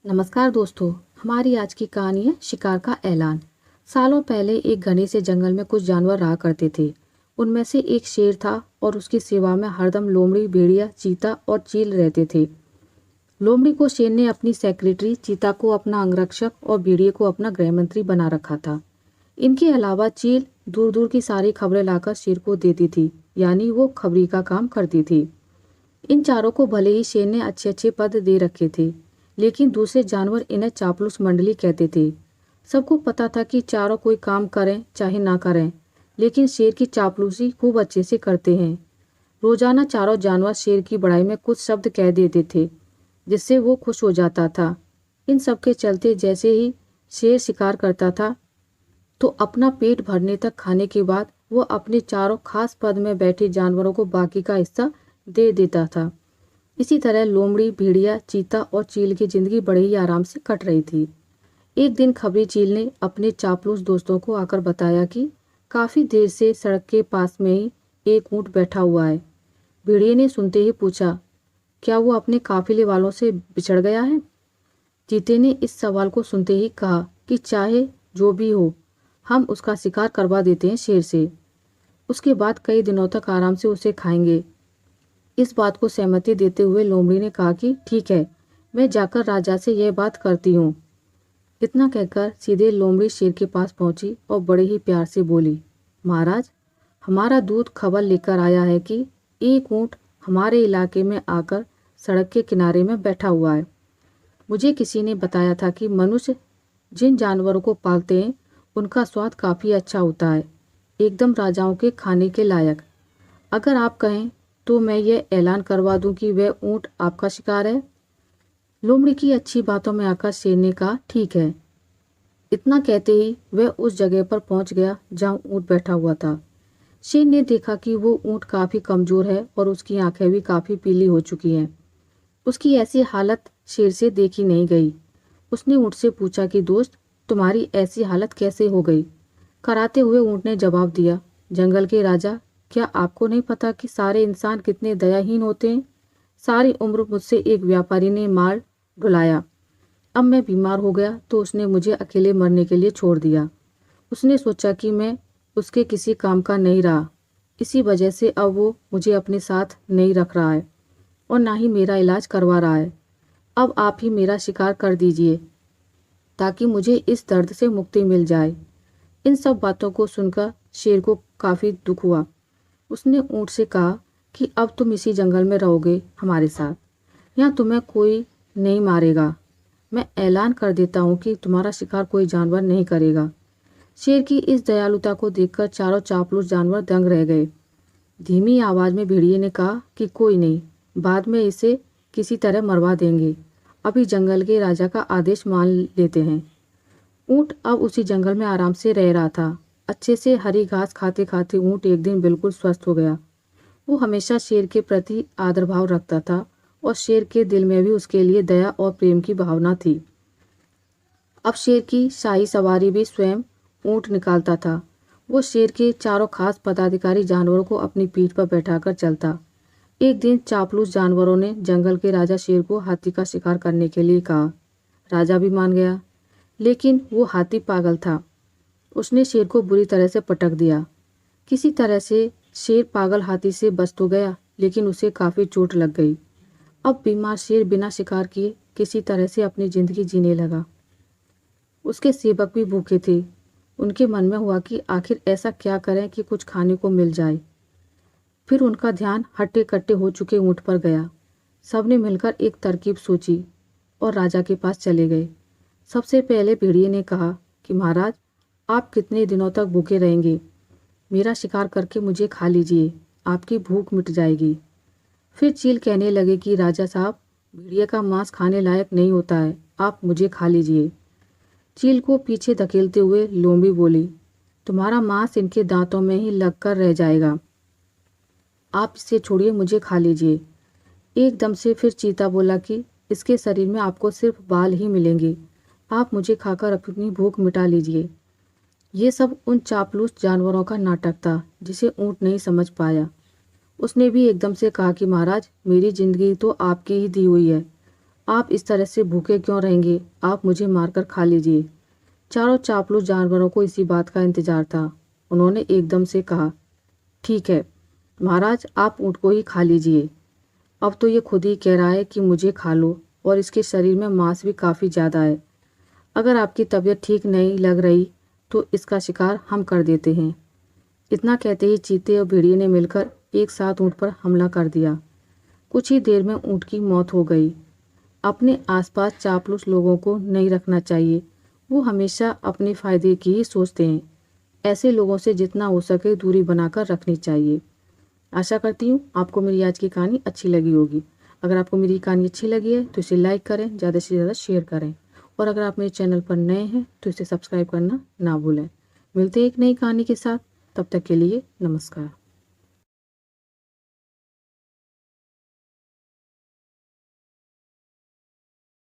नमस्कार दोस्तों। हमारी आज की कहानी है शिकार का ऐलान। सालों पहले एक घने से जंगल में कुछ जानवर रहा करते थे। उनमें से एक शेर था और उसकी सेवा में हरदम लोमड़ी, भेड़िया, चीता और चील रहते थे। लोमड़ी को शेर ने अपनी सेक्रेटरी, चीता को अपना अंगरक्षक और भेड़िए को अपना गृहमंत्री बना रखा था। इनके अलावा चील दूर दूर की सारी खबरें लाकर शेर को देती थी, यानी वो खबरी का काम करती थी। इन चारों को भले ही शेर ने अच्छे अच्छे पद दे रखे थे, लेकिन दूसरे जानवर इन्हें चापलूस मंडली कहते थे। सबको पता था कि चारों कोई काम करें चाहे ना करें, लेकिन शेर की चापलूसी खूब अच्छे से करते हैं। रोजाना चारों जानवर शेर की बड़ाई में कुछ शब्द कह देते थे, जिससे वो खुश हो जाता था। इन सब के चलते जैसे ही शेर शिकार करता था, तो अपना पेट भरने तक खाने के बाद वो अपने चारों खास पद में बैठे जानवरों को बाकी का हिस्सा दे देता था। इसी तरह लोमड़ी, भेड़िया, चीता और चील की जिंदगी बड़े ही आराम से कट रही थी। एक दिन खबरी चील ने अपने चापलूस दोस्तों को आकर बताया कि काफी देर से सड़क के पास में ही एक ऊंट बैठा हुआ है। भेड़िए ने सुनते ही पूछा, क्या वो अपने काफिले वालों से बिछड़ गया है? चीते ने इस सवाल को सुनते ही कहा कि चाहे जो भी हो, हम उसका शिकार करवा देते हैं शेर से। उसके बाद कई दिनों तक आराम से उसे खाएंगे। इस बात को सहमति देते हुए लोमड़ी ने कहा कि ठीक है, मैं जाकर राजा से यह बात करती हूँ। इतना कहकर सीधे लोमड़ी शेर के पास पहुंची और बड़े ही प्यार से बोली, महाराज, हमारा दूत खबर लेकर आया है कि एक ऊंट हमारे इलाके में आकर सड़क के किनारे में बैठा हुआ है। मुझे किसी ने बताया था कि मनुष्य जिन जानवरों को पालते हैं उनका स्वाद काफ़ी अच्छा होता है, एकदम राजाओं के खाने के लायक। अगर आप कहें तो मैं ये ऐलान करवा दूं कि वह ऊंट आपका शिकार है। लोमड़ी की अच्छी बातों में आकर शेर ने कहा, ठीक है। इतना कहते ही वह उस जगह पर पहुंच गया जहां ऊंट बैठा हुआ था। शेर ने देखा कि वो ऊंट काफी कमजोर है और उसकी आंखें भी काफी पीली हो चुकी हैं। उसकी ऐसी हालत शेर से देखी नहीं गई। उसने ऊंट से पूछा कि दोस्त, तुम्हारी ऐसी हालत कैसे हो गई? कराते हुए ऊंट ने जवाब दिया, जंगल के राजा, क्या आपको नहीं पता कि सारे इंसान कितने दयाहीन होते हैं? सारी उम्र मुझसे एक व्यापारी ने मार ढुलाया। अब मैं बीमार हो गया तो उसने मुझे अकेले मरने के लिए छोड़ दिया। उसने सोचा कि मैं उसके किसी काम का नहीं रहा, इसी वजह से अब वो मुझे अपने साथ नहीं रख रहा है और ना ही मेरा इलाज करवा रहा है। अब आप ही मेरा शिकार कर दीजिए ताकि मुझे इस दर्द से मुक्ति मिल जाए। इन सब बातों को सुनकर शेर को काफ़ी दुख हुआ। उसने ऊंट से कहा कि अब तुम इसी जंगल में रहोगे हमारे साथ, यहाँ तुम्हें कोई नहीं मारेगा। मैं ऐलान कर देता हूँ कि तुम्हारा शिकार कोई जानवर नहीं करेगा। शेर की इस दयालुता को देखकर चारों चापलूस जानवर दंग रह गए। धीमी आवाज में भेड़िए ने कहा कि कोई नहीं, बाद में इसे किसी तरह मरवा देंगे। अभी जंगल के राजा का आदेश मान लेते हैं। ऊंट अब उसी जंगल में आराम से रह रहा था। अच्छे से हरी घास खाते खाते ऊंट एक दिन बिल्कुल स्वस्थ हो गया। वो हमेशा शेर के प्रति आदर भाव रखता था और शेर के दिल में भी उसके लिए दया और प्रेम की भावना थी। अब शेर की शाही सवारी भी स्वयं ऊंट निकालता था। वो शेर के चारों खास पदाधिकारी जानवरों को अपनी पीठ पर बैठाकर चलता। एक दिन चापलूस जानवरों ने जंगल के राजा शेर को हाथी का शिकार करने के लिए कहा। राजा भी मान गया, लेकिन वो हाथी पागल था। उसने शेर को बुरी तरह से पटक दिया। किसी तरह से शेर पागल हाथी से बच तो गया, लेकिन उसे काफ़ी चोट लग गई। अब बीमार शेर बिना शिकार किए किसी तरह से अपनी जिंदगी जीने लगा। उसके सेवक भी भूखे थे। उनके मन में हुआ कि आखिर ऐसा क्या करें कि कुछ खाने को मिल जाए। फिर उनका ध्यान हट्टे कट्टे हो चुके ऊंट पर गया। सबने मिलकर एक तरकीब सोची और राजा के पास चले गए। सबसे पहले भेड़िए ने कहा कि महाराज, आप कितने दिनों तक भूखे रहेंगे? मेरा शिकार करके मुझे खा लीजिए, आपकी भूख मिट जाएगी। फिर चील कहने लगे कि राजा साहब, भेड़िए का मांस खाने लायक नहीं होता है, आप मुझे खा लीजिए। चील को पीछे धकेलते हुए लोमड़ी बोली, तुम्हारा मांस इनके दांतों में ही लग कर रह जाएगा, आप इसे छोड़िए, मुझे खा लीजिए। एकदम से फिर चीता बोला कि इसके शरीर में आपको सिर्फ बाल ही मिलेंगे, आप मुझे खाकर अपनी भूख मिटा लीजिए। ये सब उन चापलूस जानवरों का नाटक था जिसे ऊंट नहीं समझ पाया। उसने भी एकदम से कहा कि महाराज, मेरी जिंदगी तो आपकी ही दी हुई है, आप इस तरह से भूखे क्यों रहेंगे? आप मुझे मारकर खा लीजिए। चारों चापलूस जानवरों को इसी बात का इंतजार था। उन्होंने एकदम से कहा, ठीक है महाराज, आप ऊँट को ही खा लीजिए। अब तो ये खुद ही कह रहा है कि मुझे खा लो, और इसके शरीर में मांस भी काफ़ी ज़्यादा है। अगर आपकी तबीयत ठीक नहीं लग रही तो इसका शिकार हम कर देते हैं। इतना कहते ही चीते और भेड़िए ने मिलकर एक साथ ऊँट पर हमला कर दिया। कुछ ही देर में ऊँट की मौत हो गई। अपने आसपास चापलूस लोगों को नहीं रखना चाहिए। वो हमेशा अपने फायदे की ही सोचते हैं। ऐसे लोगों से जितना हो सके दूरी बनाकर रखनी चाहिए। आशा करती हूँ आपको मेरी आज की कहानी अच्छी लगी होगी। अगर आपको मेरी कहानी अच्छी लगी है तो इसे लाइक करें, ज़्यादा से ज़्यादा शेयर करें, और अगर आप मेरे चैनल पर नए हैं तो इसे सब्सक्राइब करना ना भूलें। मिलते हैं एक नई कहानी के साथ, तब तक के लिए नमस्कार।